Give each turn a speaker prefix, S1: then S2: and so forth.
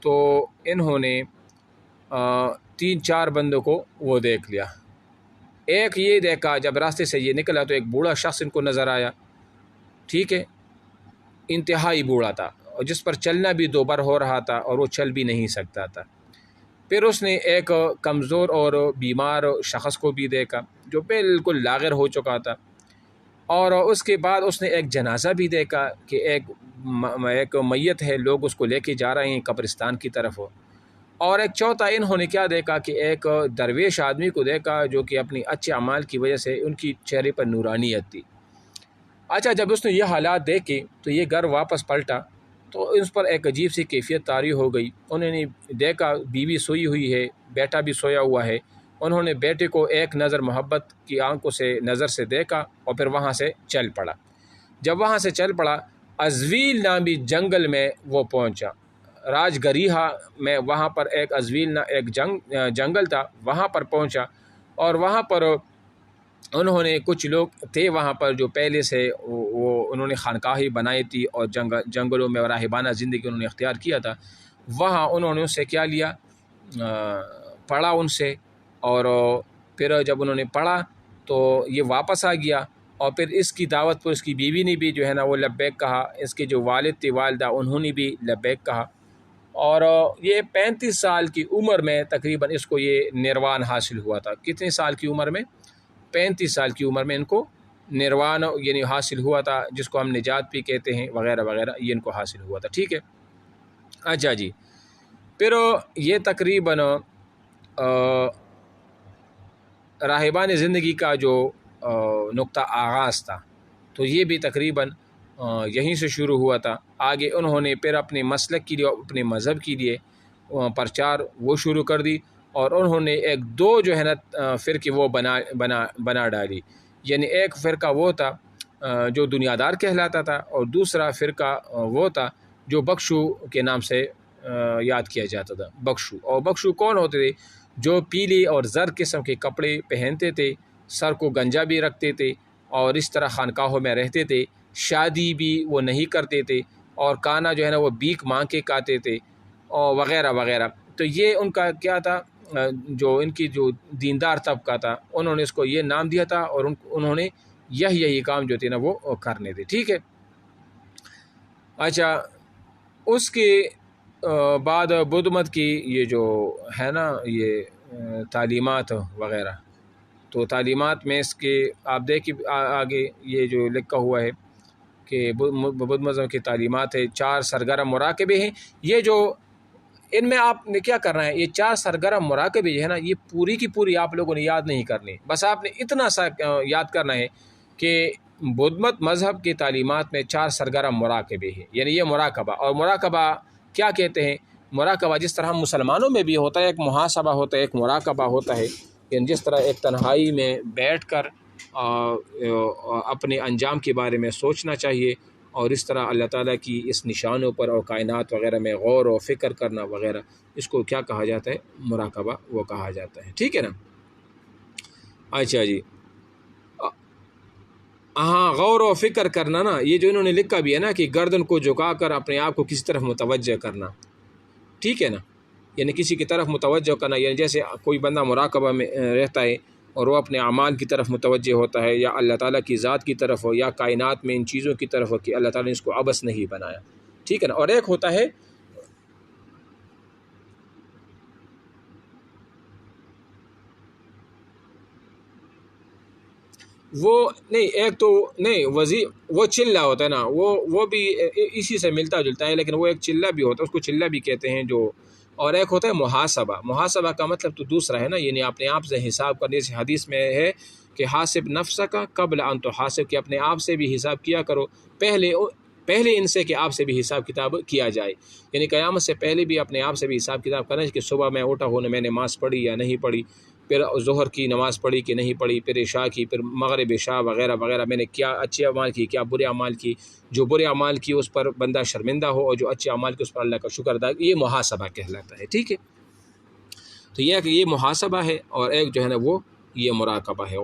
S1: تو انہوں نے 3-4 بندوں کو وہ دیکھ لیا۔ ایک یہ دیکھا جب راستے سے یہ نکلا تو ایک بوڑھا شخص ان کو نظر آیا، ٹھیک ہے، انتہائی بوڑھا تھا اور جس پر چلنا بھی دوبر ہو رہا تھا اور وہ چل بھی نہیں سکتا تھا۔ پھر اس نے ایک کمزور اور بیمار شخص کو بھی دیکھا جو بالکل لاغر ہو چکا تھا، اور اس کے بعد اس نے ایک جنازہ بھی دیکھا کہ ایک میت ہے، لوگ اس کو لے کے جا رہے ہیں قبرستان کی طرف، اور ایک چوتھا انہوں نے کیا دیکھا کہ ایک درویش آدمی کو دیکھا جو کہ اپنی اچھے اعمال کی وجہ سے ان کی چہرے پر نورانیت تھی۔ اچھا، جب اس نے یہ حالات دیکھے تو یہ گھر واپس پلٹا تو اس پر ایک عجیب سی کیفیت طاری ہو گئی۔ انہوں نے دیکھا بیوی سوئی ہوئی ہے، بیٹا بھی سویا ہوا ہے۔ انہوں نے بیٹے کو ایک نظر محبت کی آنکھوں سے نظر سے دیکھا اور پھر وہاں سے چل پڑا۔ جب وہاں سے چل پڑا ازویل نامی جنگل میں وہ پہنچا، راج گریہا میں، وہاں پر ایک ازویل ایک جنگل تھا، وہاں پر پہنچا، اور وہاں پر انہوں نے کچھ لوگ تھے وہاں پر جو پہلے سے وہ انہوں نے خانقاہیں بنائی تھی اور جنگلوں میں راہبانہ زندگی انہوں نے اختیار کیا تھا۔ وہاں انہوں نے اس سے کیا لیا، پڑھا ان سے، اور پھر جب انہوں نے پڑھا تو یہ واپس آ گیا، اور پھر اس کی دعوت پر اس کی بیوی نے بھی جو ہے نا وہ لبیک کہا، اس کے جو والد تھے والدہ انہوں نے بھی لبیک کہا، اور یہ 35 سال کی عمر میں تقریباً اس کو یہ نروان حاصل ہوا تھا۔ کتنے سال کی عمر میں؟ 35 سال کی عمر میں ان کو نروان یعنی حاصل ہوا تھا، جس کو ہم نجات بھی کہتے ہیں وغیرہ وغیرہ، یہ ان کو حاصل ہوا تھا، ٹھیک ہے۔ اچھا جی، پھر یہ تقریباً راہبان زندگی کا جو نقطہ آغاز تھا تو یہ بھی تقریباً یہیں سے شروع ہوا تھا۔ آگے انہوں نے پھر اپنے مسلک کے لیے اپنے مذہب کے لیے پرچار وہ شروع کر دی، اور انہوں نے ایک دو جو ہے نا فرقے وہ بنا ڈالی، یعنی ایک فرقہ وہ تھا جو دنیا دار کہلاتا تھا، اور دوسرا فرقہ وہ تھا جو بخشو کے نام سے یاد کیا جاتا تھا۔ بخشو، اور بخشو کون ہوتے تھے؟ جو پیلی اور زرد قسم کے کپڑے پہنتے تھے، سر کو گنجا بھی رکھتے تھے، اور اس طرح خانقاہوں میں رہتے تھے، شادی بھی وہ نہیں کرتے تھے، اور کھانا جو ہے نا وہ بھیک مانگ کے کھاتے تھے، اور وغیرہ وغیرہ۔ تو یہ ان کا کیا تھا، جو ان کی جو دیندار طبقہ تھا انہوں نے اس کو یہ نام دیا تھا، اور انہوں نے یہی کام جو تھے نا وہ کرنے تھے، ٹھیک ہے۔ اچھا، اس کے بعد بدھ مت کی یہ جو ہے نا یہ تعلیمات وغیرہ، تو تعلیمات میں اس کے آپ دیکھیں آگے یہ جو لکھا ہوا ہے کہ بدھ مذہب کی تعلیمات ہے، 4 سرگرم مراقبے ہیں۔ یہ جو ان میں آپ نے کیا کرنا ہے، یہ 4 سرگرم مراقبے جو ہے نا یہ پوری کی پوری آپ لوگوں نے یاد نہیں کرنی، بس آپ نے اتنا سا یاد کرنا ہے کہ بدھ مت مذہب کی تعلیمات میں 4 سرگرم مراقبے ہیں، یعنی یہ مراقبہ، اور مراقبہ کیا کہتے ہیں؟ مراقبہ جس طرح مسلمانوں میں بھی ہوتا ہے، ایک محاسبہ ہوتا ہے، ایک مراقبہ ہوتا ہے، یعنی جس طرح ایک تنہائی میں بیٹھ کر اپنے انجام کے بارے میں سوچنا چاہیے، اور اس طرح اللہ تعالیٰ کی اس نشانوں پر اور کائنات وغیرہ میں غور و فکر کرنا وغیرہ، اس کو کیا کہا جاتا ہے؟ مراقبہ وہ کہا جاتا ہے، ٹھیک ہے نا۔ اچھا جی، ہاں، غور و فکر کرنا نا، یہ جو انہوں نے لکھا بھی ہے نا کہ گردن کو جھکا کر اپنے آپ کو کسی طرف متوجہ کرنا، ٹھیک ہے نا، یعنی کسی کی طرف متوجہ کرنا، یعنی جیسے کوئی بندہ مراقبہ میں رہتا ہے اور وہ اپنے اعمال کی طرف متوجہ ہوتا ہے، یا اللہ تعالیٰ کی ذات کی طرف ہو، یا کائنات میں ان چیزوں کی طرف ہو کہ اللہ تعالیٰ نے اس کو عبث نہیں بنایا، ٹھیک ہے نا۔ اور ایک ہوتا ہے وہ نہیں، ایک تو نہیں وہ چلہ ہوتا ہے نا، وہ بھی اسی سے ملتا جلتا ہے، لیکن وہ ایک چلہ بھی ہوتا ہے، اس کو چلہ بھی کہتے ہیں جو، اور ایک ہوتا ہے محاسبہ۔ محاسبہ کا مطلب تو دوسرا ہے نا، یعنی اپنے آپ سے حساب کرنے سے، حدیث میں ہے کہ حاسب نفسک قبل ان تحاسب، کہ اپنے آپ سے بھی حساب کیا کرو پہلے ان سے کہ آپ سے بھی حساب کتاب کیا جائے، یعنی قیامت سے پہلے بھی اپنے آپ سے بھی حساب کتاب کرنا ہے کہ صبح میں اٹھا ہوں میں نے نماز پڑھی یا نہیں پڑھی، پھر ظہر کی نماز پڑھی کہ نہیں پڑھی، پھر عشاء کی، پھر مغرب عشاء وغیرہ وغیرہ، میں نے کیا اچھے اعمال کی، کیا برے اعمال کی، جو برے اعمال کی اس پر بندہ شرمندہ ہو، اور جو اچھے اعمال کی اس پر اللہ کا شکر ادا، یہ محاسبہ کہلاتا ہے، ٹھیک ہے۔ تو یہ کہ یہ محاسبہ ہے، اور ایک جو ہے نا وہ یہ مراقبہ ہے۔